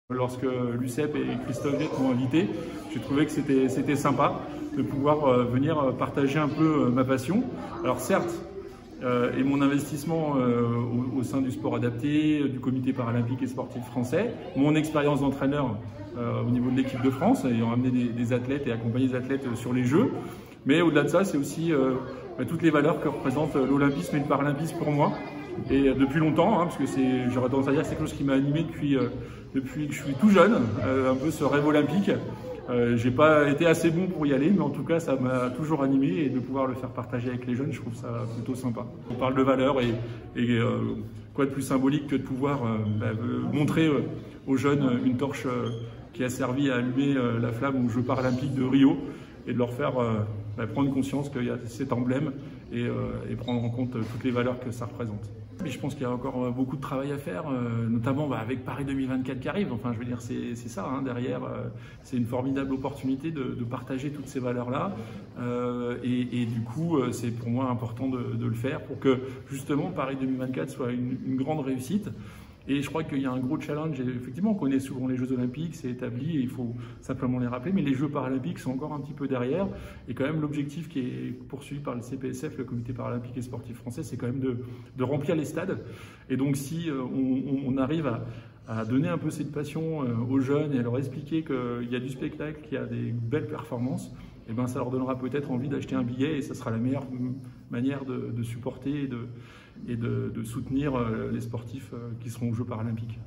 Lorsque l'UCEP et Christophe Viette m'ont invité, j'ai trouvé que c'était sympa de pouvoir venir partager un peu ma passion. Alors certes, et mon investissement au sein du sport adapté, du comité paralympique et sportif français, mon expérience d'entraîneur au niveau de l'équipe de France, ayant amené des athlètes et accompagné des athlètes sur les Jeux. Mais au-delà de ça, c'est aussi toutes les valeurs que représente l'olympisme et le paralympisme pour moi. Et depuis longtemps, parce que j'aurais tendance à dire que c'est quelque chose qui m'a animé depuis que je suis tout jeune, un peu ce rêve olympique. J'ai pas été assez bon pour y aller, mais en tout cas, ça m'a toujours animé et de pouvoir le faire partager avec les jeunes, je trouve ça plutôt sympa. On parle de valeurs et quoi de plus symbolique que de pouvoir montrer aux jeunes une torche qui a servi à allumer la flamme aux Jeux paralympiques de Rio et de leur faire prendre conscience qu'il y a cet emblème et prendre en compte toutes les valeurs que ça représente. Mais je pense qu'il y a encore beaucoup de travail à faire, notamment avec Paris 2024 qui arrive. Enfin, je veux dire, c'est ça, derrière, c'est une formidable opportunité de partager toutes ces valeurs-là. Et du coup, c'est pour moi important de le faire pour que, justement, Paris 2024 soit une grande réussite. Et je crois qu'il y a un gros challenge. Effectivement, on connaît souvent les Jeux Olympiques, c'est établi et il faut simplement les rappeler. Mais les Jeux Paralympiques sont encore un petit peu derrière. Et quand même, l'objectif qui est poursuivi par le CPSF, le Comité Paralympique et Sportif Français, c'est quand même de remplir les stades. Et donc, si on arrive à donner un peu cette passion aux jeunes et à leur expliquer qu'il y a du spectacle, qu'il y a des belles performances, et ben ça leur donnera peut-être envie d'acheter un billet et ça sera la meilleure manière de supporter et de soutenir les sportifs qui seront aux Jeux paralympiques.